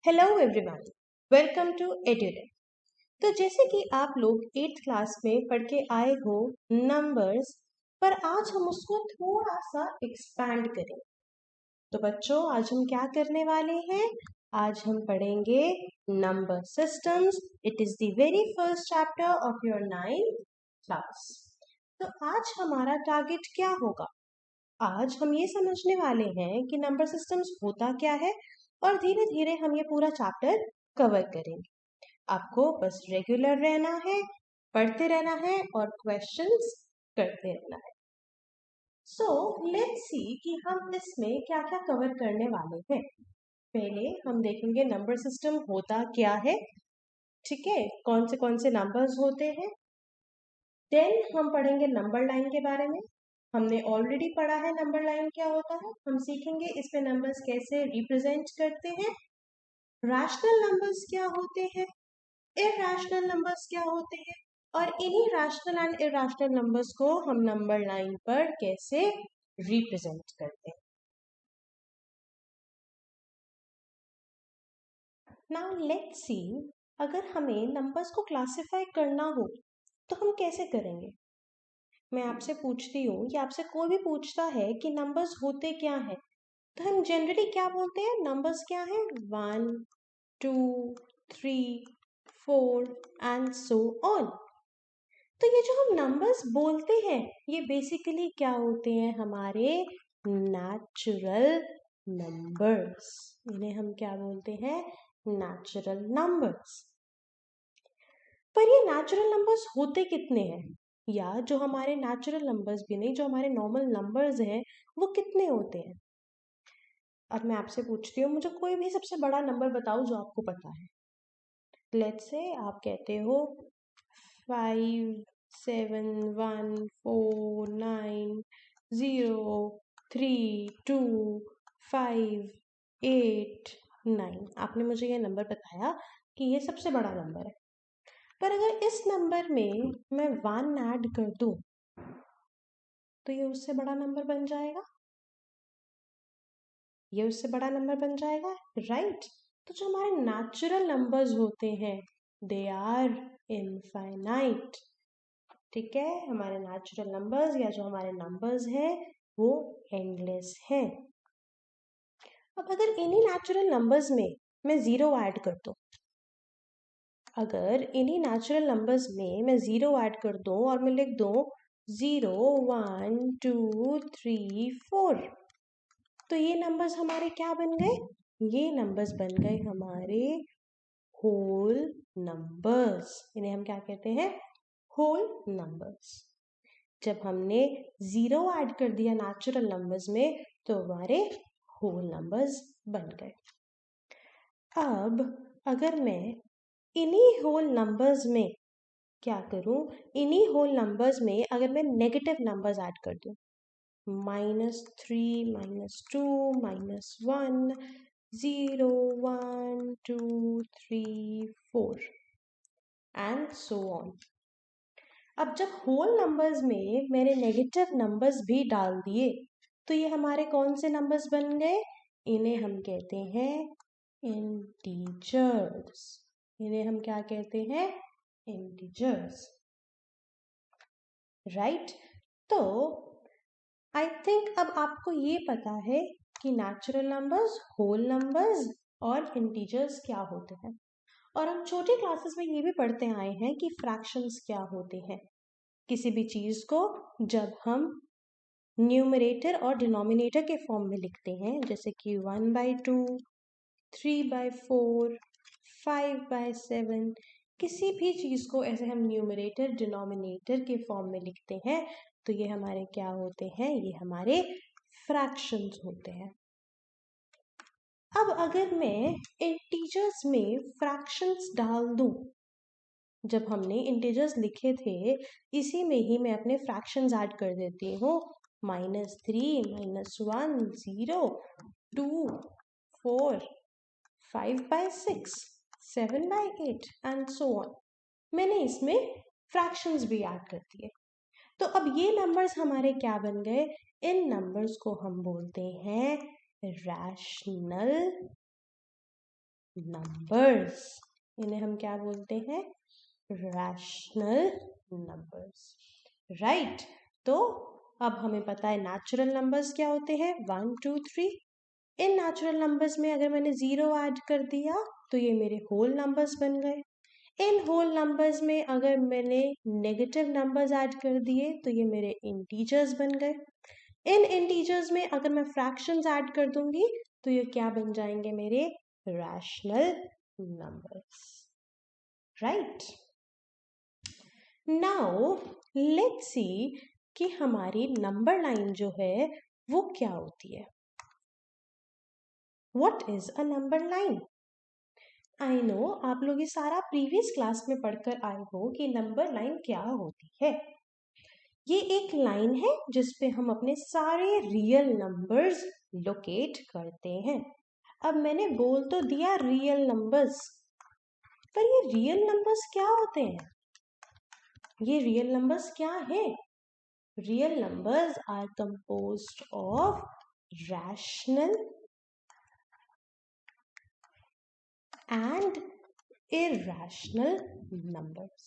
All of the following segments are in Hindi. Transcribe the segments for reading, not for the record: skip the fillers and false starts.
Hello everyone, welcome to Edureka. तो जैसे कि आप लोग 8th क्लास में पढ़ के आए हो नंबर्स, पर आज हम उसको थोड़ा सा एक्सपैंड करें। तो बच्चों, आज हम क्या करने वाले हैं? आज हम पढ़ेंगे number systems. It is the very first chapter of your 9th class. तो आज हमारा टारगेट क्या होगा? आज हम ये समझने वाले हैं कि नंबर सिस्टम्स होता क्या है और धीरे धीरे हम ये पूरा चैप्टर कवर करेंगे। आपको बस रेगुलर रहना है, पढ़ते रहना है और क्वेश्चंस करते रहना है। सो लेट्स सी कि हम इसमें क्या क्या कवर करने वाले हैं। पहले हम देखेंगे नंबर सिस्टम होता क्या है, ठीक है, कौन से नंबर्स होते हैं। देन हम पढ़ेंगे नंबर लाइन के बारे में। हमने ऑलरेडी पढ़ा है नंबर लाइन क्या होता है। हम सीखेंगे इसमें नंबर्स कैसे रिप्रेजेंट करते हैं, रैशनल नंबर्स क्या होते हैं, इरैशनल नंबर्स क्या होते हैं, और इन्हीं रैशनल एंड इरैशनल नंबर्स को हम नंबर लाइन पर कैसे रिप्रेजेंट करते हैं। नाउ लेट्स सी, अगर हमें नंबर्स को क्लासिफाई करना हो तो हम कैसे करेंगे? मैं आपसे पूछती हूँ कि आपसे कोई भी पूछता है कि नंबर्स होते क्या हैं, तो हम जनरली क्या बोलते हैं? नंबर्स क्या हैं? 1 2 3 4 एंड सो ऑन। तो ये जो हम नंबर्स बोलते हैं, ये बेसिकली क्या होते हैं? हमारे नेचुरल नंबर्स। इन्हें हम क्या बोलते हैं? Natural numbers. पर ये नेचुरल नंबर्स होते कितने हैं, या जो हमारे नेचुरल नंबर्स भी नहीं, जो हमारे नॉर्मल नंबर्स हैं, वो कितने होते हैं? अब मैं आपसे पूछती हूँ, मुझे कोई भी सबसे बड़ा नंबर बताओ जो आपको पता है। लेट्स से आप कहते हो 5 7 1 4 9 0 3 2 5 8 9। आपने मुझे ये नंबर बताया कि ये सबसे बड़ा नंबर है। पर अगर इस नंबर में मैं 1 ऐड कर दूं तो ये उससे बड़ा नंबर बन जाएगा। ये उससे बड़ा नंबर बन जाएगा, राइट? तो जो हमारे नेचुरल नंबर्स होते हैं, दे आर इनफाइनाइट। ठीक है, हमारे नेचुरल नंबर्स या जो हमारे नंबर्स हैं वो एंडलेस हैं। अब अगर इन्हीं नेचुरल नंबर्स में मैं जीरो ऐड कर दूं, अगर इन्हीं नेचुरल नंबर्स में मैं जीरो ऐड कर दूं और मैं लिख दूं 0 1 2 3 4, तो ये नंबर्स हमारे क्या बन गए? ये नंबर्स बन गए हमारे होल नंबर्स। इन्हें हम क्या कहते हैं? Whole numbers. जब हमने जीरो ऐड कर दिया नेचुरल नंबर्स में तो हमारे होल नंबर्स बन गए। अब अगर मैं इन्हीं होल नंबर्स में क्या करूं, इन्हीं होल नंबर्स में अगर मैं नेगेटिव नंबर्स ऐड कर दूं, -3 -2 -1 0 1 2 3 4 एंड सो ऑन। अब जब होल नंबर्स में मैंने नेगेटिव नंबर्स भी डाल दिए तो ये हमारे कौन से नंबर्स बन गए? इन्हें हम कहते हैं इंटीजर्स। इन्हें हम क्या कहते हैं? Integers, right? तो आई थिंक अब आपको ये पता है कि नेचुरल नंबर्स, होल नंबर्स और इंटीजर्स क्या होते हैं। और हम छोटी क्लासेस में ये भी पढ़ते आए हैं कि फ्रैक्शंस क्या होते हैं। किसी भी चीज को जब हम न्यूमरेटर और डिनोमिनेटर के फॉर्म में लिखते हैं, जैसे कि 1/2 3/4 5/7, किसी भी चीज को ऐसे हम न्यूमरेटर डिनोमिनेटर के फॉर्म में लिखते हैं तो ये हमारे क्या होते हैं? ये हमारे फ्रैक्शंस होते हैं। अब अगर मैं इंटीजर्स में फ्रैक्शंस डाल दूं, जब हमने इंटीजर्स लिखे थे इसी में ही मैं अपने फ्रैक्शंस ऐड कर देती हूँ, -3 -1 0 2 4 5/6 7/8 एंड सो ऑन। मैंने इसमें फ्रैक्शंस भी ऐड कर दिए। तो अब ये नंबर्स हमारे क्या बन गए? इन नंबर्स को हम बोलते हैं रैशनल नंबर्स, इन्हें हम क्या बोलते हैं? Rational numbers, right. तो अब हमें पता है नेचुरल नंबर्स क्या होते हैं, 1 2 3। इन नेचुरल नंबर्स में अगर मैंने 0 ऐड कर दिया तो ये मेरे होल नंबर्स बन गए। इन होल नंबर्स में अगर मैंने नेगेटिव नंबर्स ऐड कर दिए तो ये मेरे इंटीजर्स बन गए। इन इंटीजर्स में अगर मैं फ्रैक्शंस ऐड कर दूंगी तो ये क्या बन जाएंगे? मेरे rational numbers, right. Now let's see कि हमारी नंबर लाइन जो है वो क्या होती है। What is a number line? I know आप लोग ये सारा प्रीवियस क्लास में पढ़कर आए हो कि नंबर लाइन क्या होती है। ये एक लाइन है जिस पे हम अपने सारे रियल नंबर्स लोकेट करते हैं। अब मैंने बोल तो दिया रियल नंबर्स, पर ये रियल नंबर्स क्या होते हैं? ये रियल नंबर्स क्या है? Real numbers are composed of rational and irrational numbers,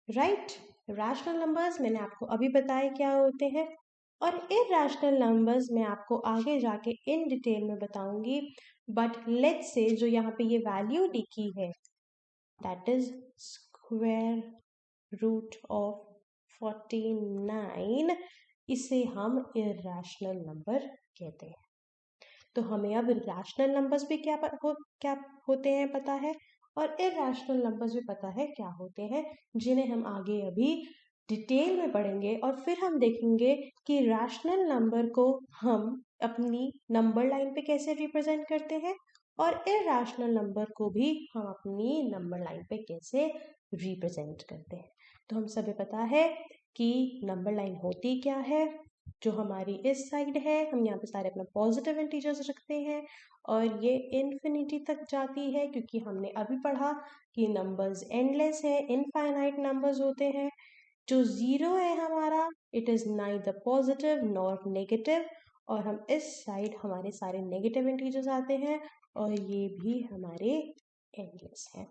right. Rational numbers मैंने आपको अभी बताया क्या होते हैं, और इरैशनल नंबर्स मैं आपको आगे जाके इन डिटेल में बताऊंगी। बट लेट्स से जो यहाँ पे ये वैल्यू लिखी है that is square root of 49, इसे हम इरैशनल नंबर कहते हैं। तो हमें अब रैशनल नंबर्स भी क्या होते हैं पता है, और इरैशनल नंबर्स भी पता है क्या होते हैं, जिन्हें हम आगे अभी डिटेल में पढ़ेंगे। और फिर हम देखेंगे कि रैशनल नंबर को हम अपनी नंबर लाइन पे कैसे रिप्रेजेंट करते हैं, और इरैशनल नंबर को भी हम अपनी नंबर लाइन पे कैसे रिप्रेजेंट करते हैं। तो हम सभी पता है कि नंबर लाइन होती क्या है। जो हमारी इस साइड है, हम यहाँ पे सारे अपना पॉजिटिव इंटीजर्स रखते हैं, और ये इन्फिनिटी तक जाती है, क्योंकि हमने अभी पढ़ा कि नंबर्स एंडलेस है, इनफाइनाइट नंबर्स होते हैं। जो जीरो है हमारा, it is neither positive nor negative, और हम इस साइड हमारे सारे नेगेटिव इंटीजर्स आते हैं, और ये भी हमारे एंडलेस हैं,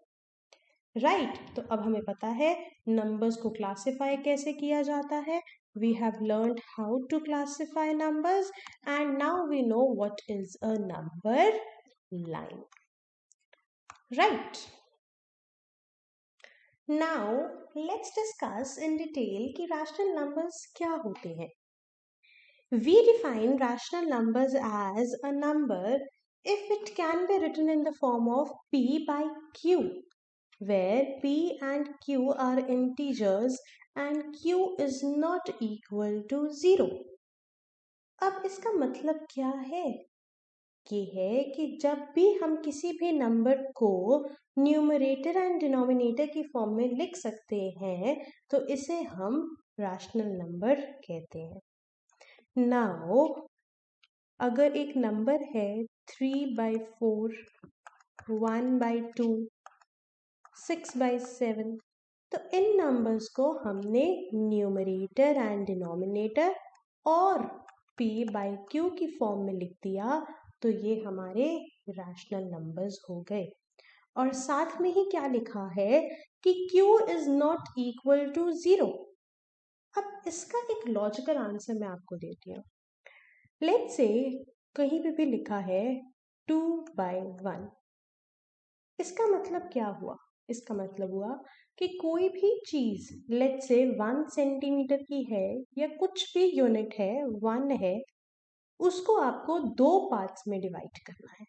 राइट। तो अब हमें पता है नंबर्स को क्लासिफाई कैसे किया जाता है। We have learned how to classify numbers, and now we know what is a number line, right? Now let's discuss in detail कि rational numbers क्या होते हैं। We define rational numbers as a number if it can be written in the form of P by Q, where P and Q are integers and Q is not equal to 0. अब इसका मतलब क्या है? ये है कि जब भी हम किसी भी नंबर को न्यूमरेटर एंड डिनोमिनेटर की फॉर्म में लिख सकते हैं तो इसे हम रैशनल नंबर कहते हैं। नाउ अगर एक नंबर है 3/4, 1/2, 6/7, तो इन नंबर्स को हमने न्यूमरेटर एंड डिनोमिनेटर और p बाई q की फॉर्म में लिख दिया, तो ये हमारे रैशनल नंबर्स हो गए। और साथ में ही क्या लिखा है कि q is not equal to 0। अब इसका एक लॉजिकल आंसर मैं आपको देती हूँ। लेट्स से कहीं पे भी लिखा है 2/1, इसका मतलब क्या हुआ? इसका मतलब हुआ कि कोई भी चीज लेट्स से 1 सेंटीमीटर की है या कुछ भी यूनिट है 1 है, उसको आपको 2 पार्ट्स में डिवाइड करना है।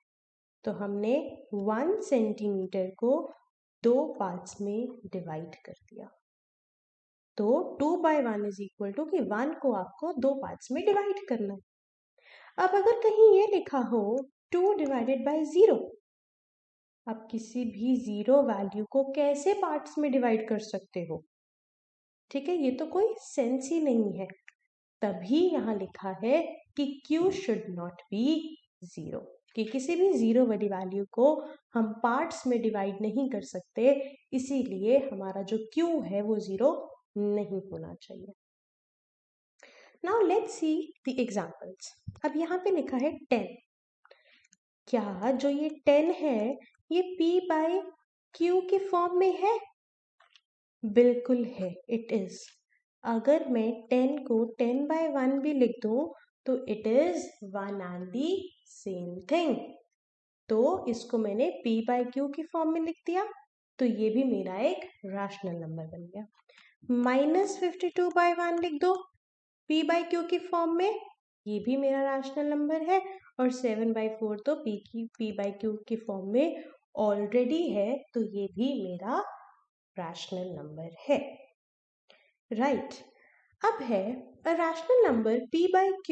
तो हमने 1 सेंटीमीटर को 2 पार्ट्स में डिवाइड कर दिया। तो 2/1 इज इक्वल टू कि 1 को आपको 2 पार्ट्स में डिवाइड करना है। अब अगर कहीं ये लिखा हो 2 डिवाइडेड बाई 0, आप किसी भी जीरो वैल्यू को कैसे पार्ट्स में डिवाइड कर सकते हो? ठीक है, ये तो कोई सेंस ही नहीं है। तभी यहाँ लिखा है कि Q शुड नॉट बी 0, कि किसी भी जीरो वाली वैल्यू को हम पार्ट्स में डिवाइड नहीं कर सकते, इसीलिए हमारा जो Q है वो 0 नहीं होना चाहिए। Now let's see the examples. अब यहाँ पे लिखा है 10। क्या जो ये 10 है ये p बाय q के फॉर्म में है? बिल्कुल है, इट इज। अगर मैं 10 को 10 बाय 1 भी लिख दूं तो it is 1 and the same thing. तो इसको मैंने p बाय q की फॉर्म में लिख दिया, तो ये भी मेरा एक रैशनल नंबर बन गया। -52/1 लिख दो p बाय q की फॉर्म में, ये भी मेरा रैशनल नंबर है। और 7/4 तो p बाय q की फॉर्म में ऑलरेडी है, तो ये भी मेरा रैशनल नंबर है। राइट। अब है a rational number p by q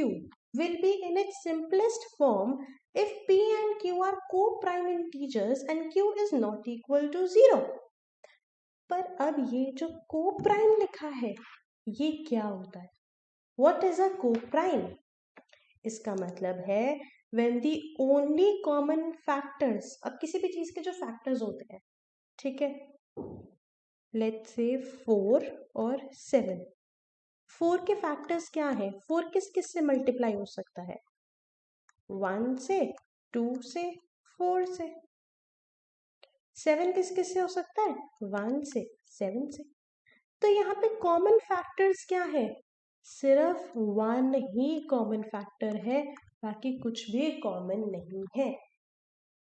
will be in its simplest form if p and q are co-prime integers and q is not equal to 0. पर अब ये जो co-prime लिखा है ये क्या होता है? What is a co-prime? इसका मतलब है when the only common factors, अब किसी भी चीज के जो फैक्टर्स होते हैं, ठीक है, लेट्स से 4 और 7, 4 के फैक्टर्स क्या है? 4 किस किस से मल्टीप्लाई हो सकता है? 1 से, 2 से, 4 से। 7 किस किस से हो सकता है? 1 से, 7 से। तो यहाँ पे कॉमन फैक्टर्स क्या है? सिर्फ 1 ही कॉमन फैक्टर है, बाकी कुछ भी कॉमन नहीं है।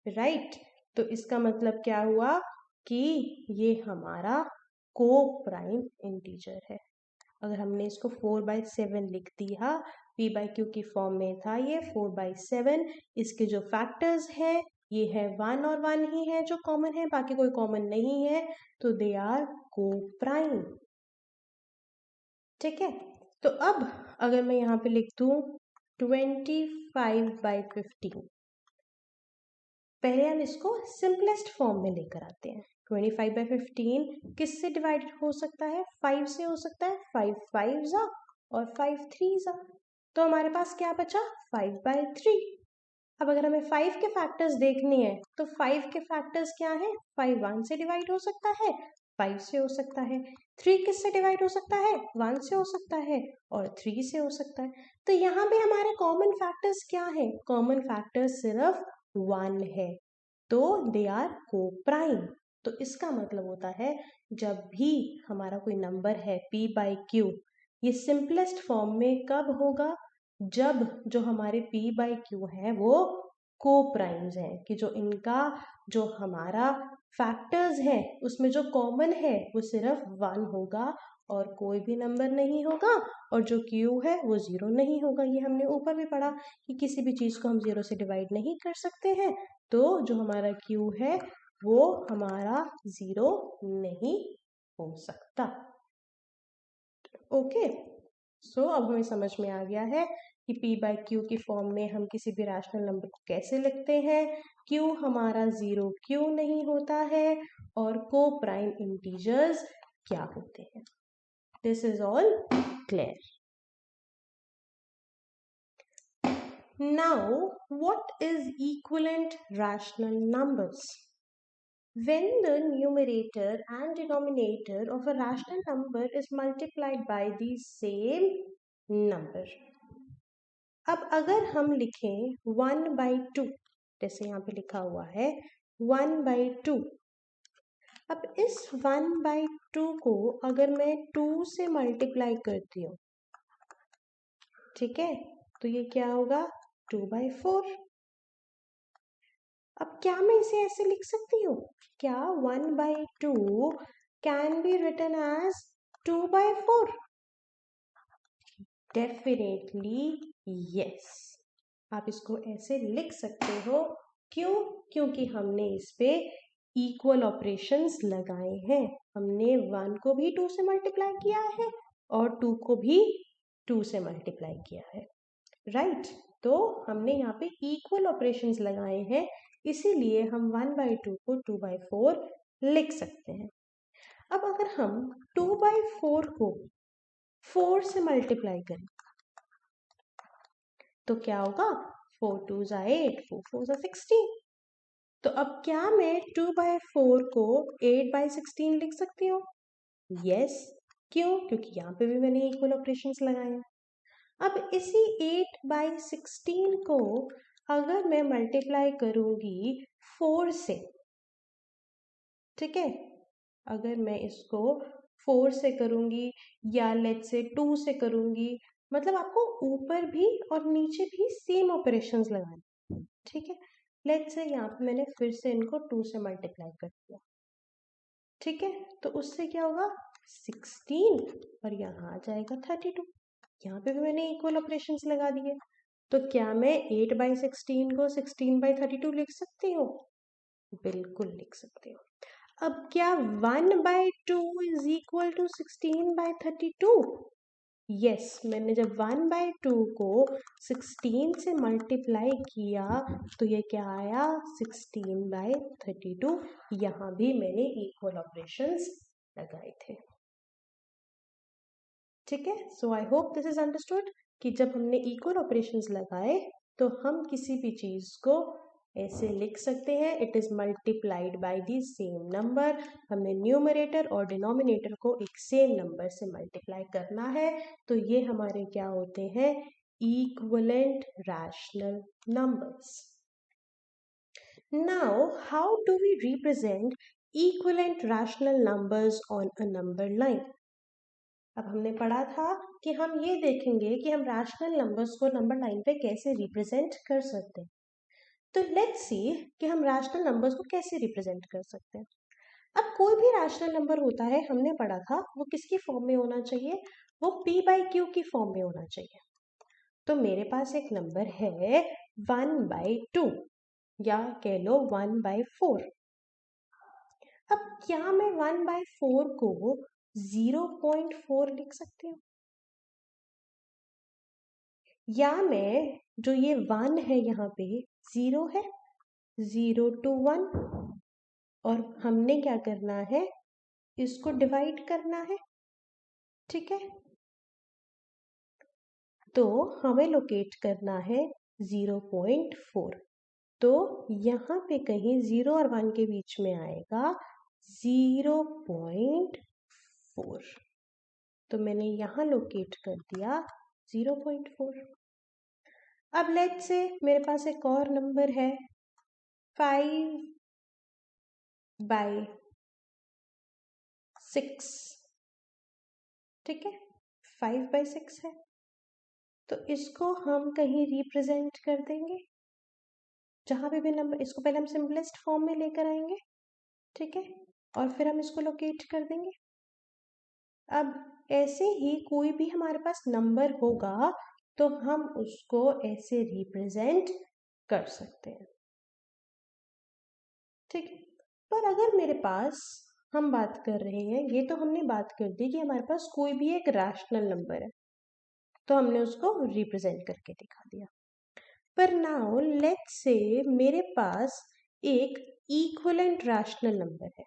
राइट। तो इसका मतलब क्या हुआ कि ये हमारा को प्राइम इंटीजर है। अगर हमने इसको 4/7 लिख दिया, p बाई क्यू की फॉर्म में था ये 4/7, इसके जो फैक्टर्स है ये है 1 और 1 ही है जो कॉमन है, बाकी कोई कॉमन नहीं है, तो दे आर को प्राइम। ठीक है। तो अब अगर मैं यहाँ पे लिख दूं 25/15, पहले हम इसको सिंपलेस्ट फॉर्म में लेकर आते हैं। 25/15 किससे डिवाइडेड हो सकता है? 5 से हो सकता है। 5 5 जा और 5 3 जा, तो हमारे पास क्या बचा? 5/3। अब अगर हमें 5 के फैक्टर्स देखने हैं तो 5 के फैक्टर्स क्या है? 5 1 से डिवाइड हो सकता है, 5 से हो सकता है। 3 किससे डिवाइड हो सकता है? 1 से हो सकता है और 3 से हो सकता है। तो यहाँ पे हमारे कॉमन फैक्टर्स क्या है? कॉमन फैक्टर्स सिर्फ 1 है, तो दे आर को प्राइम। तो इसका मतलब होता है जब भी हमारा कोई नंबर है p बाई क्यू, ये सिंपलेस्ट फॉर्म में कब होगा? जब जो हमारे p बाई क्यू है वो को प्राइम्स हैं, कि जो इनका जो हमारा फैक्टर्स है उसमें जो कॉमन है वो सिर्फ 1 होगा और कोई भी नंबर नहीं होगा, और जो q है वो 0 नहीं होगा। ये हमने ऊपर भी पढ़ा कि किसी भी चीज को हम 0 से डिवाइड नहीं कर सकते हैं, तो जो हमारा q है वो हमारा 0 नहीं हो सकता। ओके। सो अब हमें समझ में आ गया है कि p बाई क्यू की फॉर्म में हम किसी भी रैशनल नंबर को कैसे लिखते हैं, q हमारा 0 क्यों नहीं होता है, और को प्राइम इंटीजर्स क्या होते हैं। This is all clear. Now, what is equivalent rational numbers? When the numerator and denominator of a rational number is multiplied by the same number. अब अगर हम लिखें 1/2, जैसे यहाँ पे लिखा हुआ है 1/2, अब इस 1/2 को अगर मैं 2 से मल्टीप्लाई करती हूँ, ठीक है, तो ये क्या होगा? 2/4। अब क्या मैं इसे ऐसे लिख सकती हूँ? क्या 1/2 can be written as 2/4? Definitely yes, आप इसको ऐसे लिख सकते हो। क्यों? क्योंकि हमने इस पे इक्वल ऑपरेशंस लगाए हैं। हमने 1 को भी 2 से मल्टीप्लाई किया है और 2 को भी 2 से मल्टीप्लाई किया है। राइट। तो हमने यहाँ पे इक्वल ऑपरेशंस लगाए हैं, इसीलिए हम 1/2 को 2/4 लिख सकते हैं। अब अगर हम 2/4 को 4 से मल्टीप्लाई करें तो क्या होगा? 4 2 8, 4 4 16। तो अब क्या मैं 2/4 को 8/16 लिख सकती हूँ? यस। क्यों? क्योंकि यहाँ पे भी मैंने इक्वल ऑपरेशंस लगाए हैं। अब इसी 8/16 को अगर मैं मल्टीप्लाई करूंगी 4 से, ठीक है, अगर मैं इसको 4 से करूंगी या लेट्स से 2 से करूंगी, मतलब आपको ऊपर भी और नीचे भी सेम ऑपरेशंस लगाने, ठीक है। लेट्स से यहाँ पे मैंने फिर से इनको 2 से मल्टीप्लाई कर दिया, ठीक है, तो उससे क्या होगा 16 और यहाँ आ जाएगा 32। यहाँ पे भी मैंने इक्वल ऑपरेशंस लगा दिए, तो क्या मैं 8/16 को 16/32 लिख सकती हूँ? बिल्कुल लिख सकती हूँ। अब क्या 1/2 इज इक्वल टू 16/32? यस, मैंने जब 1/2 को 16 से मल्टीप्लाई किया तो ये क्या आया 16/32। यहाँ भी मैंने इक्वल ऑपरेशंस लगाए थे, ठीक है। So I hope this is understood कि जब हमने इक्वल ऑपरेशंस लगाए तो हम किसी भी चीज को ऐसे लिख सकते हैं, it is multiplied by the same number. हमें न्यूमरेटर और डिनोमिनेटर को एक सेम नंबर से मल्टीप्लाई करना है, तो ये हमारे क्या होते हैं equivalent rational numbers. Now how do we represent equivalent rational numbers on a number line? अब हमने पढ़ा था कि हम ये देखेंगे कि हम रैशनल नंबर्स को नंबर लाइन पे कैसे रिप्रेजेंट कर सकते हैं। तो लेट्स सी कि हम रैशनल नंबर्स को कैसे रिप्रेजेंट कर सकते हैं। अब कोई भी रैशनल नंबर होता है, हमने पढ़ा था वो किसकी फॉर्म में होना चाहिए, वो p/q की फॉर्म में होना चाहिए। तो मेरे पास एक नंबर है 1/2 या कह लो 1/4। अब क्या मैं 1/4 को 0.4 लिख सकती हूँ? या मैं जो ये 1 है यहाँ पे 0 है, 0 to 1, और हमने क्या करना है इसको डिवाइड करना है, ठीक है। तो हमें लोकेट करना है 0.4, तो यहाँ पे कहीं 0 और 1 के बीच में आएगा 0.4, तो मैंने यहाँ लोकेट कर दिया 0.4। अब लेट्स से मेरे पास एक और नंबर है 5/6, ठीक है, 5/6 है, तो इसको हम कहीं रिप्रेजेंट कर देंगे जहां पे भी नंबर, इसको पहले हम सिंपलेस्ट फॉर्म में लेकर आएंगे, ठीक है, और फिर हम इसको लोकेट कर देंगे। अब ऐसे ही कोई भी हमारे पास नंबर होगा तो हम उसको ऐसे रिप्रेजेंट कर सकते हैं, ठीक है। पर अगर मेरे पास, हम बात कर रहे हैं, ये तो हमने बात कर दी कि हमारे पास कोई भी एक रैशनल नंबर है तो हमने उसको रिप्रेजेंट करके दिखा दिया। पर नाउ लेट्स से मेरे पास एक इक्विवेलेंट रैशनल नंबर है,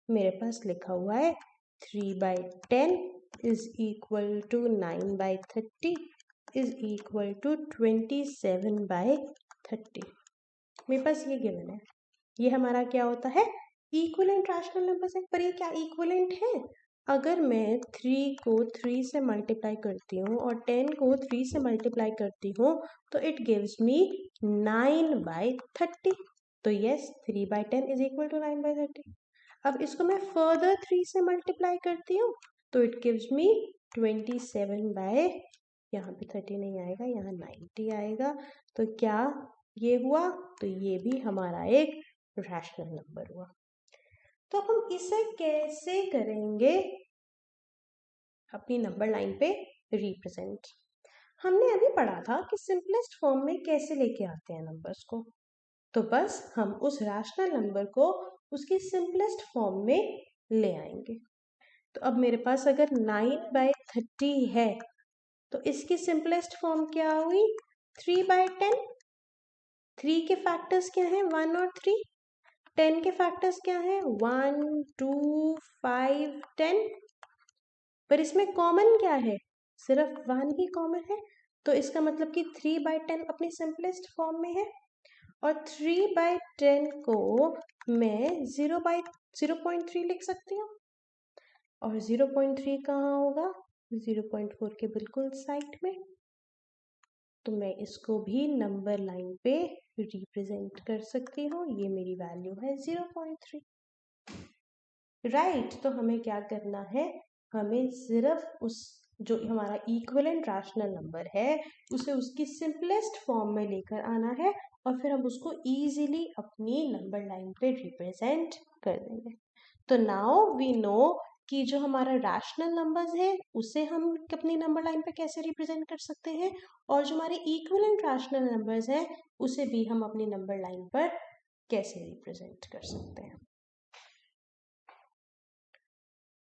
मेरे पास लिखा हुआ है 3/10 is equal to 9/30 is equal to 27/30। मेरे पास ये गिवन है, ये हमारा क्या होता है इक्विवेलेंट रैशनल नंबर है। पर ये क्या इक्विवेलेंट है? अगर मैं 3 को 3 से मल्टीप्लाई करती हूँ और 10 को 3 से मल्टीप्लाई करती हूँ तो इट गिव्स मी 9/30। तो यस 3/10 इज इक्वल टू 9/30। अब इसको मैं फर्दर 3 से मल्टीप्लाई करती हूँ तो इट गिव्स मी 27 यहाँ पे 30 नहीं आएगा, यहाँ 90 आएगा। तो क्या ये हुआ? तो ये भी हमारा एक रैशनल नंबर हुआ। तो अब हम इसे कैसे करेंगे अपनी नंबर लाइन पे रिप्रेजेंट? हमने अभी पढ़ा था कि सिंपलेस्ट फॉर्म में कैसे लेके आते हैं नंबर्स को, तो बस हम उस रैशनल नंबर को उसकी सिंपलेस्ट फॉर्म में ले आएंगे। तो अब मेरे पास अगर 9/30 है तो इसकी सिंपलेस्ट फॉर्म क्या हुई 3/10। 3 के फैक्टर्स क्या हैं 1 और 3, 10 के फैक्टर्स क्या हैं 1 2 5 10, पर इसमें कॉमन क्या है सिर्फ 1 ही कॉमन है, तो इसका मतलब कि 3/10 अपनी सिंपलेस्ट फॉर्म में है। और 3/10 को मैं 0/0.3 लिख सकती हूँ, और 0.3 कहाँ होगा 0.4 के बिल्कुल साइड में। तो मैं इसको भी नंबर लाइन पे रिप्रेजेंट कर सकती हूँ। ये मेरी वैल्यू है 0.3। राइट, तो हमें क्या करना है, हमें सिर्फ उस जो हमारा इक्विवेलेंट रैशनल नंबर है उसे उसकी सिंपलेस्ट फॉर्म में लेकर आना है और फिर हम उसको इजीली अपनी नंबर लाइन पे रिप्रेजेंट कर देंगे। तो नाउ वी नो कि जो हमारा रैशनल नंबर्स है उसे हम अपनी नंबर लाइन पे कैसे रिप्रेजेंट कर सकते हैं और जो हमारे इक्विवेलेंट रैशनल नंबर्स हैं उसे भी हम अपनी नंबर लाइन पर कैसे रिप्रेजेंट कर सकते हैं।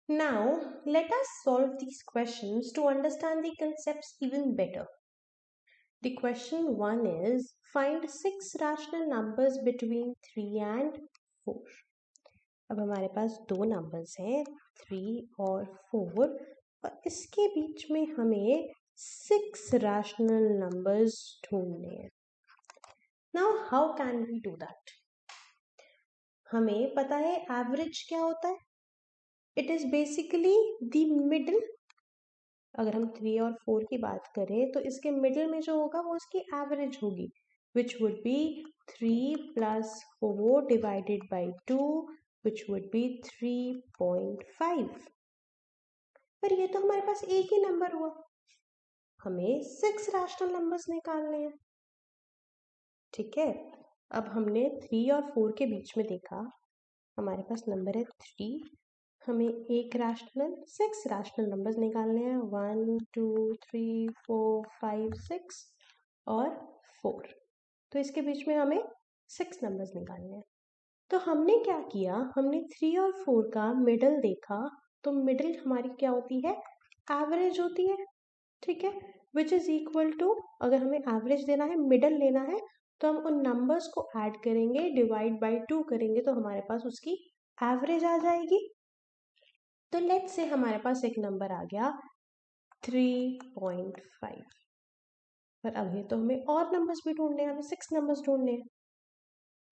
Now, let us solve these questions to understand the concepts even better. The question 1 is, find 6 rational numbers between 3 and 4. अब हमारे पास दो नंबर्स हैं 3 और 4 और इसके बीच में हमें 6 rational numbers ढूंढने हैं। Now, how can we do that? हमें पता है एवरेज क्या होता है, it is basically the middle. अगर हम 3 और 4 की बात करें तो इसके मिडिल में जो होगा वो इसकी एवरेज होगी, which would be 3 + 4 divided by 2, which would be 3.5। पर ये तो हमारे पास एक ही नंबर हुआ, हमें 6 रैशनल नंबर्स निकालने हैं। ठीक है, अब हमने 3 और 4 के बीच में देखा, हमारे पास नंबर है 3, हमें एक रैशनल 6 रैशनल नंबर्स निकालने हैं, 1 2 3 4 5 6 और 4। तो इसके बीच में हमें 6 नंबर्स निकालने हैं। तो हमने क्या किया, हमने 3 और 4 का मिडल देखा, तो मिडल हमारी क्या होती है, एवरेज होती है। ठीक है, विच इज इक्वल टू, अगर हमें एवरेज देना है, मिडल लेना है, तो हम उन नंबर्स को ऐड करेंगे, डिवाइड बाई 2 करेंगे तो हमारे पास उसकी एवरेज आ जाएगी। तो लेट्स से हमारे पास एक नंबर आ गया 3.5, पर अभी तो हमें और नंबर्स भी ढूंढने हैं, हमें 6 नंबर्स ढूंढने हैं।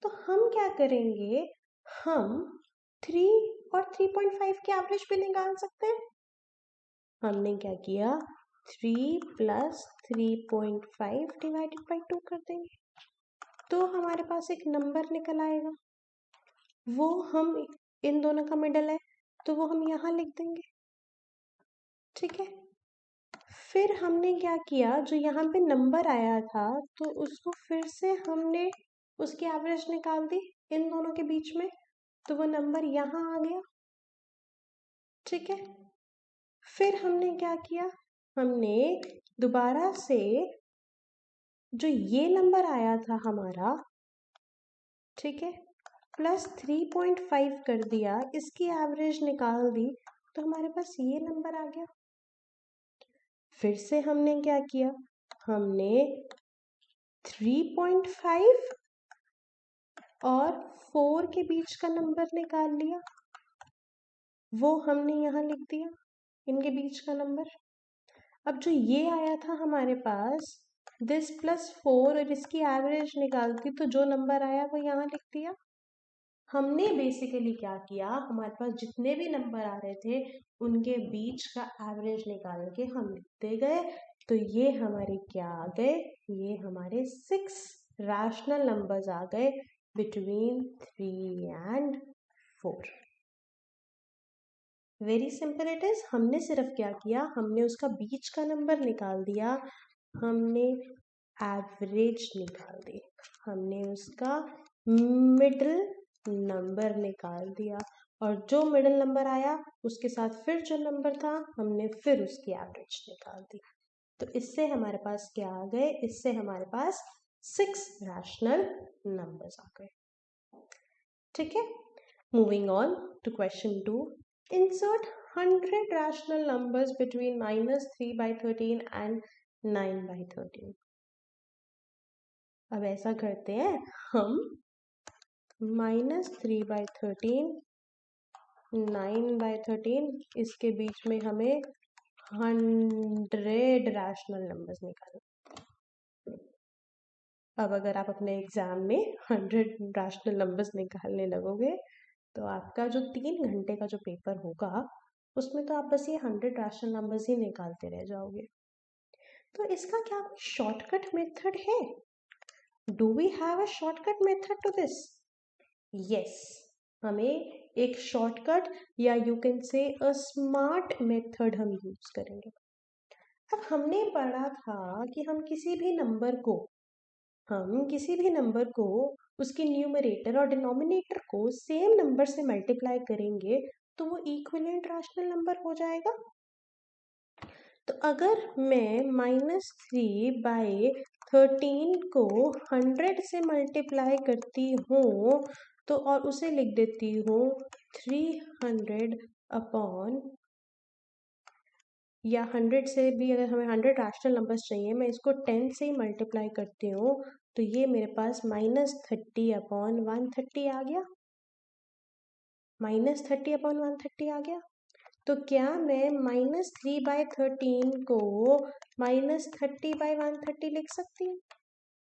तो हम क्या करेंगे, हम 3 और 3.5 के एवरेज भी निकाल सकते हैं। हमने क्या किया, 3 + 3.5 डिवाइडेड बाई 2 कर देंगे, तो हमारे पास एक नंबर निकल आएगा, वो हम इन दोनों का मिडल है तो वो हम यहाँ लिख देंगे। ठीक है, फिर हमने क्या किया, जो यहाँ पे नंबर आया था तो उसको फिर से हमने उसकी एवरेज निकाल दी इन दोनों के बीच में, तो वो नंबर यहाँ आ गया। ठीक है, फिर हमने क्या किया, हमने दोबारा से जो ये नंबर आया था हमारा, ठीक है, +3.5 कर दिया, इसकी एवरेज निकाल दी, तो हमारे पास ये नंबर आ गया। फिर से हमने क्या किया, हमने 3.5 और 4 के बीच का नंबर निकाल लिया, वो हमने यहाँ लिख दिया, इनके बीच का नंबर। अब जो ये आया था हमारे पास, दिस +4 और इसकी एवरेज निकालती तो जो नंबर आया वो यहाँ लिख दिया। हमने बेसिकली क्या किया, हमारे पास जितने भी नंबर आ रहे थे उनके बीच का एवरेज निकाल के हम लिखते गए, तो ये हमारे क्या आ गए, ये हमारे 6 रैशनल नंबर्स आ गए between 3 and 4। Very simple it is, हमने सिर्फ क्या किया, हमने उसका बीच का नंबर निकाल दिया, हमने एवरेज निकाल दी, हमने उसका मिडिल नंबर निकाल दिया, और जो मिडिल नंबर आया उसके साथ फिर जो नंबर था हमने फिर उसकी एवरेज निकाल दी। तो इससे हमारे पास क्या आ गए, इससे हमारे पास 6 रैशनल नंबर्स आ गए। ठीक है, moving on to question 2, insert 100 rational numbers between -3/13 and 9/13। अब ऐसा करते हैं, हम -3/13 9/13 इसके बीच में हमें 100 रैशनल नंबर्स निकालने। अब अगर आप अपने एग्जाम में 100 रैशनल नंबर्स निकालने लगोगे तो आपका जो 3 घंटे का जो पेपर होगा उसमें तो आप बस ये 100 रैशनल नंबर्स ही निकालते रह जाओगे। तो इसका क्या शॉर्टकट मेथड है? Do we have a shortcut method to this? Yes, हमें एक शॉर्टकट या you can say a smart method हम यूज करेंगे। अब हमने पढ़ा था कि हम किसी भी नंबर को उसके न्यूमरेटर और डिनोमिनेटर को सेम नंबर से मल्टीप्लाई करेंगे तो वो इक्विवेलेंट रैशनल नंबर हो जाएगा। तो अगर मैं -3/13 को 100 से मल्टीप्लाई करती हूँ तो और उसे लिख देती हूँ 300 अपॉन, या 100 से भी अगर हमें 100 रैशनल नंबर्स चाहिए, मैं इसको 10 से ही मल्टीप्लाई करती हूँ तो ये मेरे पास -30/130 आ गया। -30/130 आ गया। तो क्या मैं -3/13 को -30/130 लिख सकती हूँ?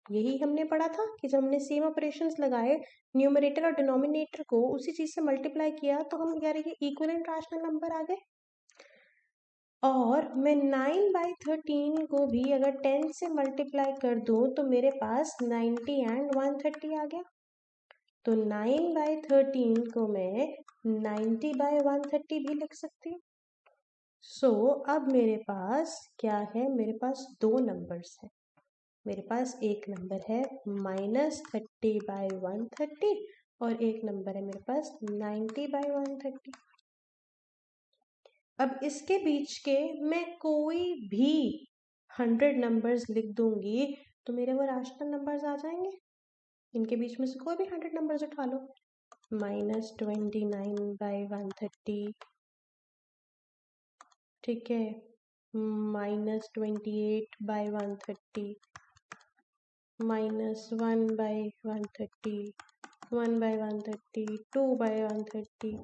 यही हमने पढ़ा था कि जब हमने सेम ऑपरेशंस लगाए, न्यूमरेटर और डिनोमिनेटर को उसी चीज से मल्टीप्लाई किया तो हम कह रहे हैं इक्विवेलेंट रैशनल नंबर आ गए। और मैं 9/13 को भी अगर 10 से मल्टीप्लाई कर दूं तो मेरे पास 90 एंड 130 आ गया। तो 9/13 को मैं 90/130 भी लिख सकती हूँ। सो अब मेरे पास क्या है? मेरे पास दो नंबर्स हैं। मेरे पास एक नंबर है -30/130 और एक नंबर है मेरे पास 90/130। अब इसके बीच के मैं कोई भी 100 नंबर्स लिख दूंगी तो मेरे वो रैशनल नंबर्स आ जाएंगे। इनके बीच में से कोई भी 100 नंबर्स उठा लो। -29/130, ठीक है, -28/130, -1/130, 1/130, 2/130।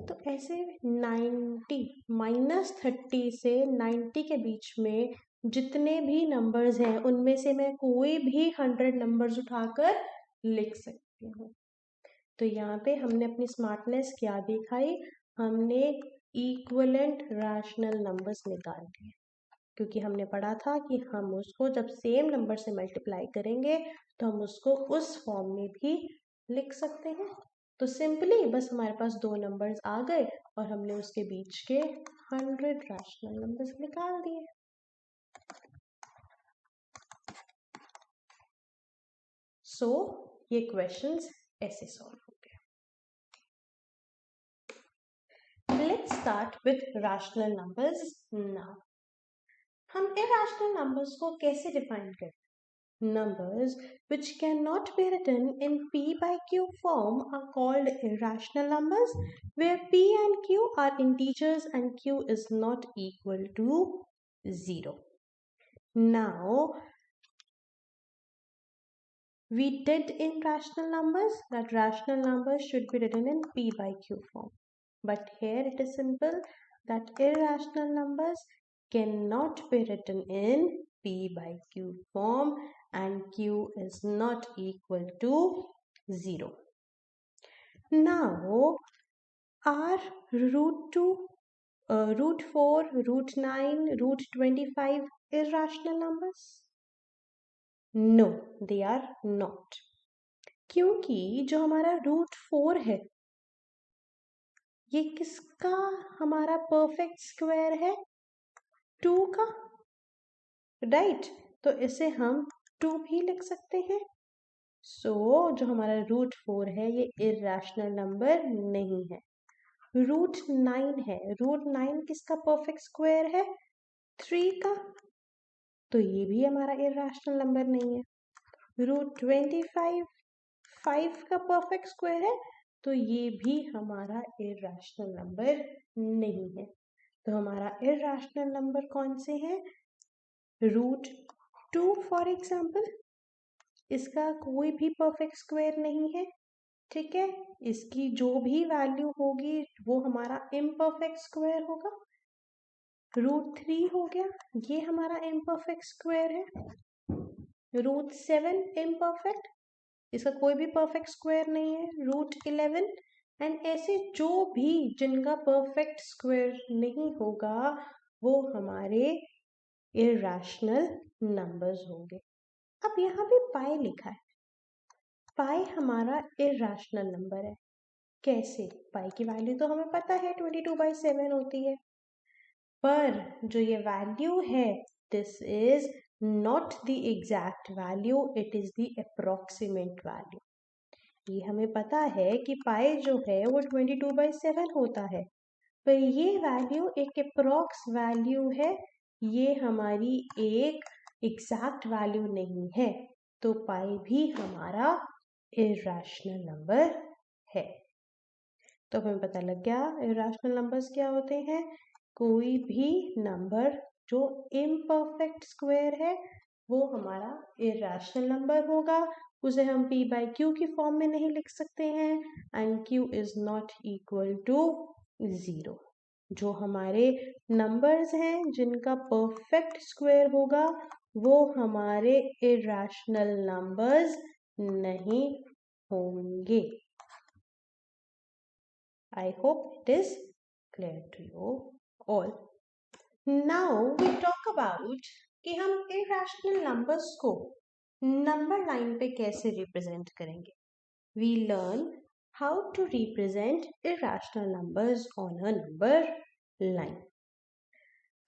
तो ऐसे 90 -30 से 90 के बीच में जितने भी नंबर्स हैं उनमें से मैं कोई भी 100 नंबर्स उठाकर लिख सकती हूँ। तो यहाँ पे हमने अपनी स्मार्टनेस क्या दिखाई? हमने इक्विवेलेंट रैशनल नंबर्स निकाल लिए, क्योंकि हमने पढ़ा था कि हम उसको जब सेम नंबर से मल्टीप्लाई करेंगे तो हम उसको उस फॉर्म में भी लिख सकते हैं। तो सिंपली बस हमारे पास दो नंबर्स आ गए और हमने उसके बीच के 100 रैशनल नंबर्स निकाल दिए। सो ये क्वेश्चंस ऐसे सॉल्व हो गए। Let's start with rational numbers now. हम इरैशनल नंबर्स को कैसे डिफाइन करते हैं? Numbers which cannot be written in P by Q form are called irrational numbers, where P and Q are integers and Q is not equal to 0. Now, we did in rational numbers that rational numbers should be written in P by Q form. But here it is simple that irrational numbers cannot be written in P by Q form and Q is not equal to 0. Now, are root 4, root 9, root 25 irrational numbers? No, they are not. क्योंकि जो हमारा root 4 है ये किसका हमारा परफेक्ट स्क्वायर है? 2 का, राइट? तो इसे हम 2 भी लिख सकते हैं। सो जो हमारा रूट 4 है ये इरैशनल नंबर नहीं है। रूट 9 है, रूट 9 किसका परफेक्ट स्क्वायर है? 3 का, तो ये भी हमारा इरैशनल नंबर नहीं है। रूट 25 5 का परफेक्ट स्क्वायर है, तो ये भी हमारा इरैशनल नंबर नहीं है। तो हमारा इरैशनल नंबर कौन से हैं? रूट 2 फॉर एग्जाम्पल, इसका कोई भी परफेक्ट स्क्वायर नहीं है, ठीक है, इसकी जो भी वैल्यू होगी वो हमारा इम्परफेक्ट स्क्वायर होगा। रूट 3 हो गया, ये हमारा इम्परफेक्ट स्क्वायर है। रूट 7 इम्परफेक्ट, इसका कोई भी परफेक्ट स्क्वायर नहीं है। रूट 11 एंड ऐसे जो भी जिनका परफेक्ट स्क्वायर नहीं होगा वो हमारे इरेशनल नंबर्स होंगे। अब यहाँ पे पाई लिखा है, पाई हमारा इरेशनल नंबर है। कैसे? पाई की वैल्यू तो हमें पता है 22/7 होती है, पर जो ये वैल्यू है this is not the exact value, it is the approximate value. ये हमें पता है कि पाई जो है वो 22/7 होता है, पर ये वैल्यू एक अप्रोक्स वैल्यू है, ये हमारी एक एग्जैक्ट वैल्यू नहीं है, तो पाई भी हमारा इरेशनल नंबर है। तो हमें पता लग गया इरेशनल नंबर्स क्या होते हैं। कोई भी नंबर जो इम्परफेक्ट स्क्वायर है वो हमारा इरेशनल नंबर होगा, उसे हम p/q की फॉर्म में नहीं लिख सकते हैं, and q is not equal to 0। जो हमारे नंबर्स हैं जिनका परफेक्ट स्क्वायर होगा वो हमारे इरेशनल नंबर्स नहीं होंगे। I hope it is clear to you all. Now we talk about कि हम irrational numbers को नंबर लाइन पे कैसे रिप्रेजेंट करेंगे। We learn how to represent irrational numbers on a number line.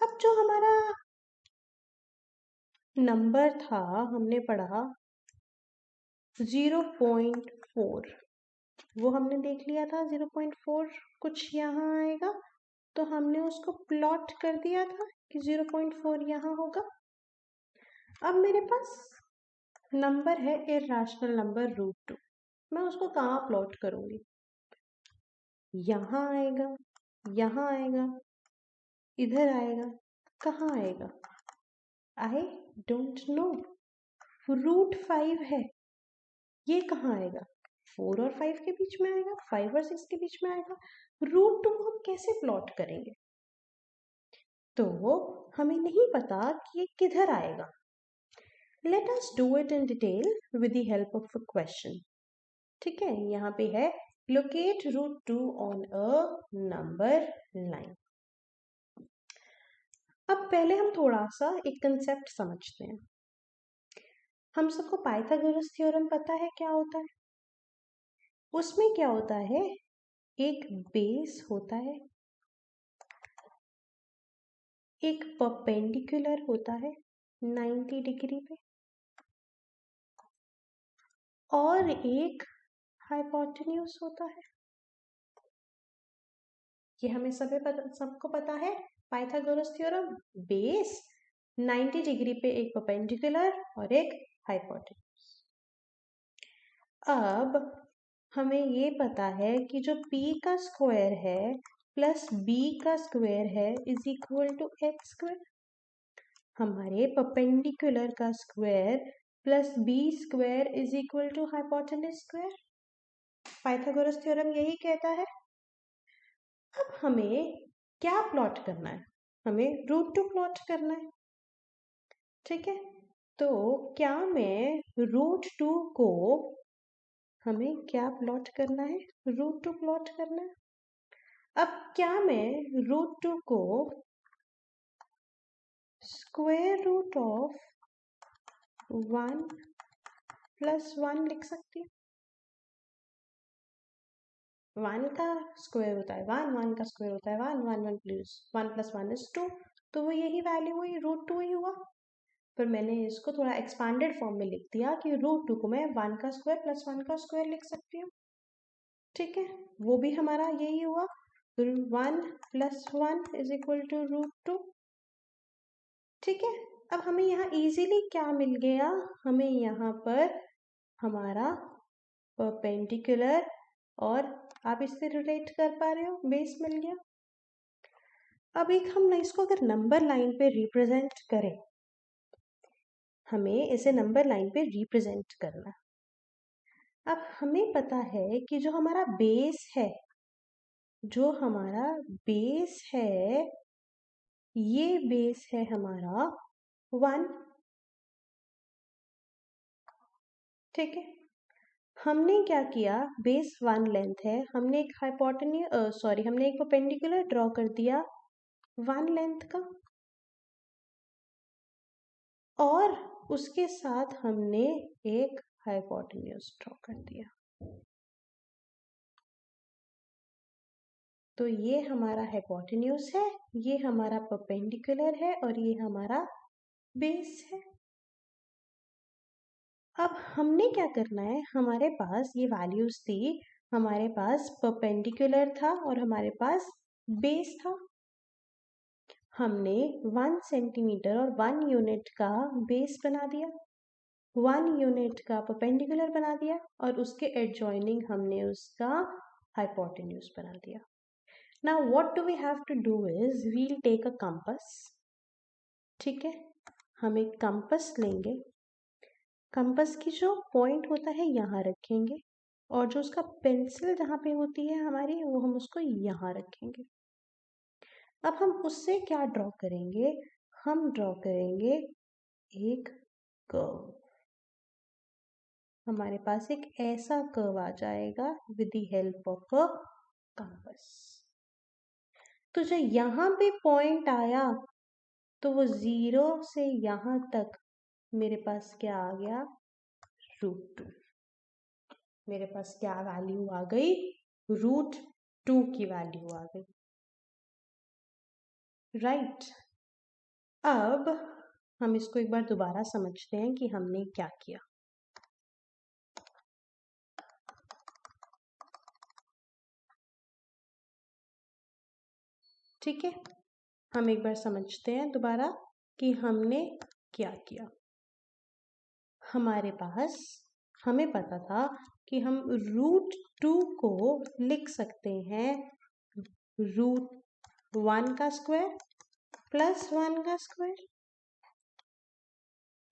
अब जो हमारा नंबर था हमने पढ़ा 0.4, वो हमने देख लिया था 0.4 कुछ यहाँ आएगा, तो हमने उसको प्लॉट कर दिया था कि 0.4 यहाँ होगा। अब मेरे पास नंबर है इरेशनल नंबर √2, मैं उसको कहाँ प्लॉट करूँगी? यहाँ आएगा, यहाँ आएगा, इधर आएगा, कहाँ आएगा? I don't know. √5 है, ये कहाँ आएगा? 4 और 5 के बीच में आएगा, 5 और 6 के बीच में आएगा। √2 को हम कैसे प्लॉट करेंगे? तो हमें नहीं पता कि ये किधर आएगा। Let us do it in detail with the help of a question. ठीक है, यहाँ पे है locate √2 on a number line. अब पहले हम थोड़ा सा एक कंसेप्ट समझते हैं। हम सबको पाइथागोरस थ्योरम पता है क्या होता है? उसमें क्या होता है, एक बेस होता है, एक परपेंडिकुलर होता है 90 डिग्री पे, और एक हाइपोटेन्यूज होता है। ये हमें सबको पता है पाइथागोरस थ्योरम। बेस 90 डिग्री पे एक परपेंडिकुलर और एक हाइपोटेन्यूज। अब हमें ये पता है कि जो p का स्क्वायर है प्लस b का स्क्वायर है is equal to h square. हमारे परपेंडिकुलर का square plus b square is equal to hypotenuse square. Pythagoras theorem यही कहता है। अब हमें क्या प्लॉट करना है? हमें √2 प्लॉट करना है। ठीक है, तो क्या मैं √2 को, हमें क्या प्लॉट करना है? √2 प्लॉट करना है। अब क्या मैं √2 को स्क्वायर रूट ऑफ 1 + 1 लिख सकती हूँ? 1 का स्क्वायर होता है 1, 1 का स्क्वायर होता है 1, 1 + 1 इज 2, तो वो यही वैल्यू हुई, √2 ही हुआ। पर मैंने इसको थोड़ा एक्सपांडेड फॉर्म में लिख दिया कि √2 को मैं 1 का स्क्वायर + 1 का स्क्वायर लिख सकती हूँ। ठीक है, वो भी हमारा यही हुआ, 1 + 1 इज इक्वल टू √2। ठीक है, अब हमें यहाँ इजीली क्या मिल गया? हमें यहाँ पर हमारा परपेंडिकुलर और आप इससे रिलेट कर पा रहे हो, बेस मिल गया। अब एक हम इसको अगर नंबर लाइन पे रिप्रेजेंट करें, हमें इसे नंबर लाइन पे रिप्रेजेंट करना। अब हमें पता है कि जो हमारा बेस है, जो हमारा बेस है, ये बेस है हमारा 1। ठीक है, हमने क्या किया, बेस 1 लेंथ है, हमने एक हमने एक परपेंडिकुलर ड्रॉ कर दिया 1 लेंथ का। और उसके साथ हमने एक हाइपोटेन्यूज ड्रॉ कर दिया। तो ये हमारा हाइपोटेन्यूज है, ये हमारा परपेंडिकुलर है और ये हमारा बेस है। अब हमने क्या करना है, हमारे पास ये वैल्यूज थी, हमारे पास परपेंडिकुलर था और हमारे पास बेस था। हमने 1 सेंटीमीटर और 1 यूनिट का बेस बना दिया, 1 यूनिट का परपेंडिकुलर बना दिया और उसके एडजॉइनिंग हमने उसका हाइपोटेन्यूज बना दिया। Now what do we have to do is we'll take a compass. ठीक है, हम एक कंपास लेंगे, कंपास की जो पॉइंट होता है यहाँ रखेंगे और जो उसका पेंसिल जहाँ पे होती है हमारी, वो हम उसको यहाँ रखेंगे। अब हम उससे क्या ड्रॉ करेंगे, हम ड्रॉ करेंगे एक कर्व। हमारे पास एक ऐसा कर्व आ जाएगा with the help of a compass. तो जो यहाँ पे पॉइंट आया तो वो 0 से यहाँ तक मेरे पास क्या आ गया, √2। मेरे पास क्या वैल्यू आ गई, √2 की वैल्यू आ गई। राइट, अब हम इसको एक बार दोबारा समझते हैं कि हमने क्या किया। ठीक है, हम एक बार समझते हैं दोबारा कि हमने क्या किया। हमारे पास, हमें पता था कि हम √2 को लिख सकते हैं √1 का स्क्वायर प्लस 1 का स्क्वायर।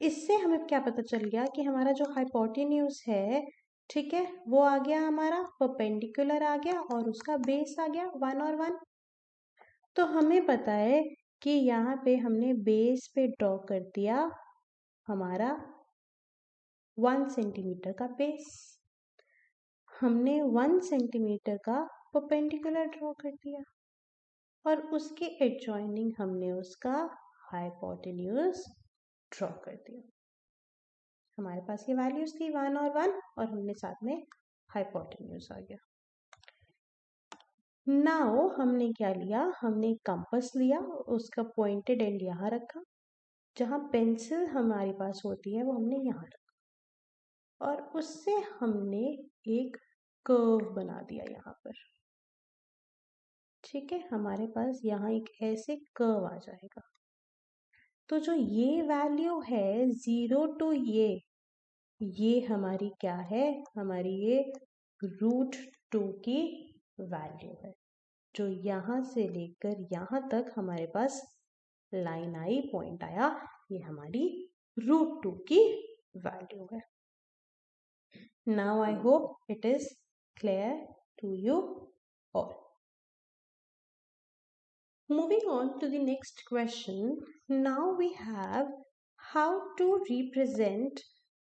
इससे हमें क्या पता चल गया कि हमारा जो हाइपोटेन्यूज है, ठीक है, वो आ गया, हमारा परपेंडिकुलर आ गया और उसका बेस आ गया 1 और 1। तो हमें पता है कि यहाँ पे हमने बेस पे ड्रॉ कर दिया हमारा 1 सेंटीमीटर का बेस, हमने 1 सेंटीमीटर का परपेंडिकुलर ड्रॉ कर दिया और उसके एडजॉइनिंग हमने उसका हाइपोटेन्यूज ड्रॉ कर दिया। हमारे पास ये वैल्यूज थी 1 और 1 और हमने साथ में हाइपोटेन्यूज आ गया। नाउ हमने क्या लिया, हमने कंपास लिया, उसका पॉइंटेड एंड यहाँ रखा, जहाँ पेंसिल हमारे पास होती है वो हमने यहाँ रखा और उससे हमने एक कर्व बना दिया यहाँ पर। ठीक है, हमारे पास यहाँ एक ऐसे कर्व आ जाएगा। तो जो ये वैल्यू है 0 टू ये हमारी क्या है, हमारी ये √2 की वैल्यू है। जो यहाँ से लेकर यहाँ तक हमारे पास लाइन आई, पॉइंट आया, ये हमारी √2 की वैल्यू है। Now I hope it is clear to you all. Moving on to the next question. Now we have how to represent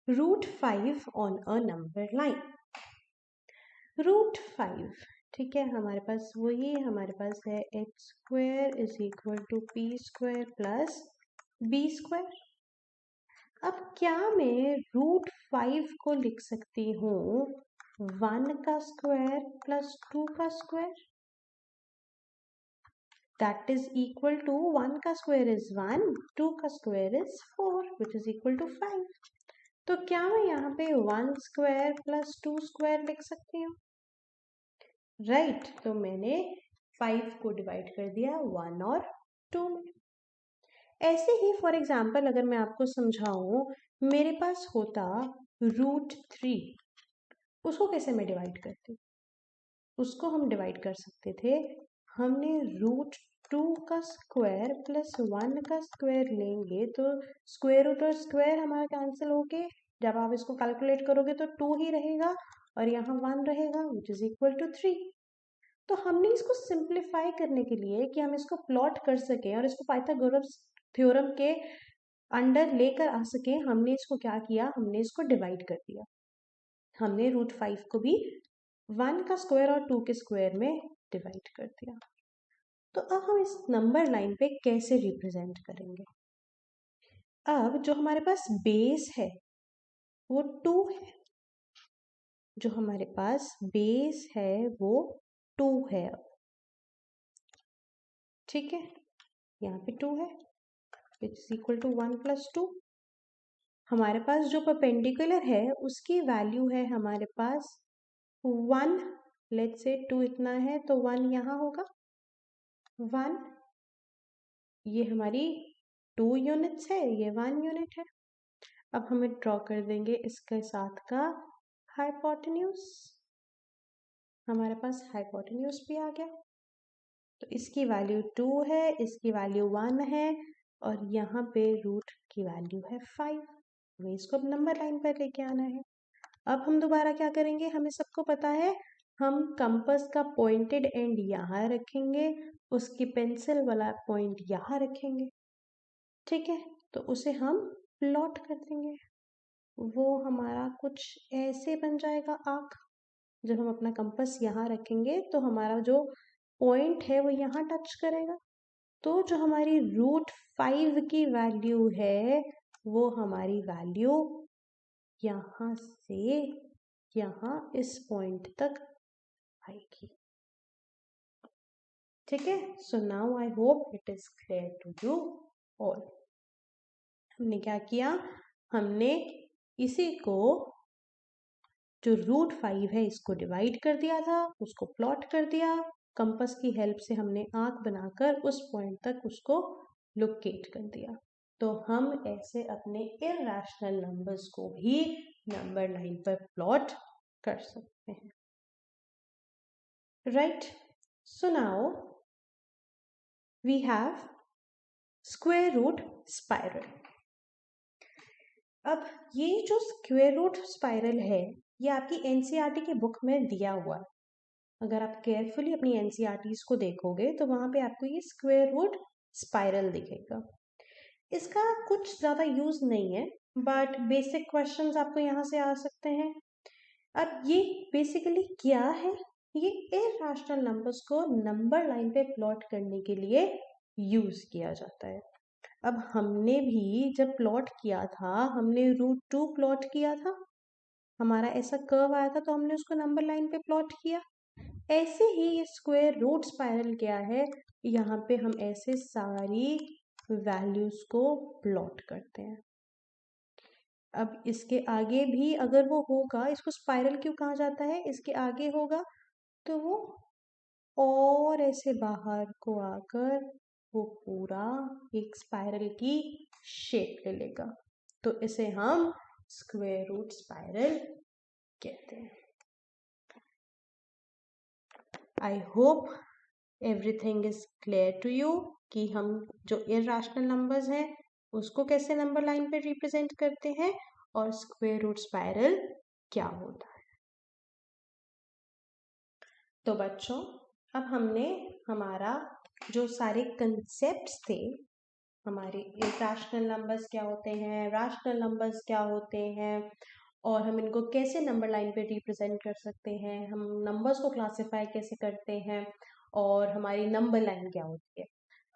√5 on a number line. √5, ठीक है, हमारे पास वही, हमारे पास है x² = p² प्लस b²। अब क्या मैं √5 को लिख सकती हूँ 1 का स्क्वायर प्लस 2 का square, that is equal to 1 का स्क्वायर इज 1, 2 का square is 4 which is equal to 5। तो क्या मैं यहाँ पे 1 स्क्वायर प्लस 2 स्क्वायर लिख सकती हूँ? राइट, तो मैंने 5 को डिवाइड कर दिया 1 और 2 में। ऐसे ही फॉर एग्जाम्पल अगर मैं आपको समझाऊं, मेरे पास होता √3, उसको कैसे मैं डिवाइड करती, उसको हम डिवाइड कर सकते थे, हमने √2 का स्क्वायर प्लस 1 का स्क्वायर लेंगे तो स्क्वायर रूट और स्क्वायर हमारा कैंसिल होके जब आप इसको कैलकुलेट करोगे तो 2 ही रहेगा और यहाँ 1 रहेगा विच इज इक्वल टू 3। तो हमने इसको सिंप्लीफाई करने के लिए कि हम इसको प्लॉट कर सकें और इसको पाइथागोरस थ्योरम के अंडर लेकर आ सके, हमने इसको क्या किया, हमने इसको डिवाइड कर दिया। हमने √5 को भी 1 का स्क्वायर और 2 के स्क्वायर में डिवाइड कर दिया। तो अब हम इस नंबर लाइन पे कैसे रिप्रेजेंट करेंगे? अब जो हमारे पास बेस है वो 2 है, जो हमारे पास बेस है वो 2 है। अब ठीक है, यहाँ पे 2 है, इट्स इक्वल टू 1 + 2। हमारे पास जो परपेंडिकुलर है उसकी वैल्यू है हमारे पास 1। लेट्स से 2 इतना है तो 1 यहाँ होगा, 1। ये हमारी 2 यूनिट्स है, ये 1 यूनिट है। अब हमें ड्रॉ कर देंगे इसके साथ का हाइपोटेन्यूज। हमारे पास हाइपोटेन्यूज भी आ गया, तो इसकी वैल्यू 2 है, इसकी वैल्यू 1 है, और यहाँ पे रूट की वैल्यू है 5। हमें इसको अब नंबर लाइन पर लेके आना है। अब हम दोबारा क्या करेंगे, हमें सबको पता है हम कंपास का पॉइंटेड एंड यहाँ रखेंगे, उसकी पेंसिल वाला पॉइंट यहाँ रखेंगे। ठीक है, तो उसे हम प्लॉट कर देंगे। वो हमारा कुछ ऐसे बन जाएगा आर्क। जब हम अपना कंपास यहाँ रखेंगे तो हमारा जो पॉइंट है वो यहाँ टच करेगा, तो जो हमारी √5 की वैल्यू है वो हमारी वैल्यू यहाँ से यहाँ इस पॉइंट तक आएगी। ठीक है, so now I hope it is clear to you all. हमने क्या किया, हमने इसी को जो √5 है इसको डिवाइड कर दिया था, उसको प्लॉट कर दिया, कंपास की हेल्प से हमने आर्क बनाकर उस पॉइंट तक उसको लोकेट कर दिया। तो हम ऐसे अपने इरैशनल नंबर्स को भी नंबर लाइन पर प्लॉट कर सकते हैं। Right, so now we have square root spiral. अब ये जो स्क्वायर रूट स्पाइरल है ये आपकी एनसीईआरटी की बुक में दिया हुआ है। अगर आप केयरफुली अपनी एनसीईआरटीज को देखोगे तो वहाँ पे आपको ये स्क्वायर रूट स्पाइरल दिखेगा। इसका कुछ ज़्यादा यूज़ नहीं है, बट बेसिक क्वेश्चंस आपको यहाँ से आ सकते हैं। अब ये बेसिकली क्या है, ये इरैशनल नंबर्स को नंबर लाइन पे प्लॉट करने के लिए यूज़ किया जाता है। अब हमने भी जब प्लॉट किया था, हमने √2 प्लॉट किया था, हमारा ऐसा कर्व आया था तो हमने उसको नंबर लाइन पे प्लॉट किया। ऐसे ही ये स्क्वायर रूट स्पाइरल क्या है, यहाँ पे हम ऐसे सारी वैल्यूज को प्लॉट करते हैं। अब इसके आगे भी अगर वो होगा, इसको स्पाइरल क्यों कहा जाता है, इसके आगे होगा तो वो और ऐसे बाहर को आकर वो पूरा एक स्पाइरल की शेप ले लेगा, तो इसे हम स्क्वायर रूट स्पाइरल कहते हैं। I hope everything is clear to you कि हम जो इरैशनल नंबर्स हैं उसको कैसे नंबर लाइन पे रिप्रेजेंट करते हैं और स्क्वायर रूट स्पाइरल क्या होता है। तो बच्चों, अब हमने हमारा जो सारे कंसेप्ट्स थे, हमारे इरैशनल नंबर्स क्या होते हैं, रैशनल नंबर्स क्या होते हैं, और हम इनको कैसे नंबर लाइन पे रिप्रेजेंट कर सकते हैं, हम नंबर्स को क्लासिफाई कैसे करते हैं, और हमारी नंबर लाइन क्या होती है,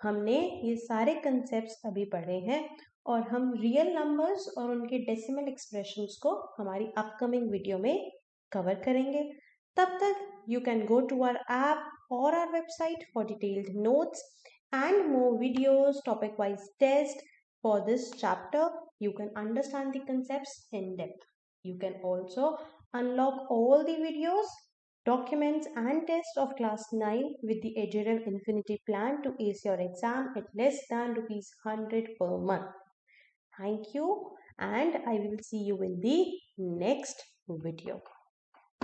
हमने ये सारे कंसेप्ट्स अभी पढ़े हैं। और हम रियल नंबर्स और उनके डेसिमल एक्सप्रेशंस को हमारी अपकमिंग वीडियो में कवर करेंगे। तब तक you can go to our app or our website for detailed notes and more videos, topic-wise tests for this chapter. You can understand the concepts in depth. You can also unlock all the videos, documents and tests of class 9 with the EduRev Infinity plan to ace your exam at less than ₹100 per month. Thank you, and I will see you in the next video.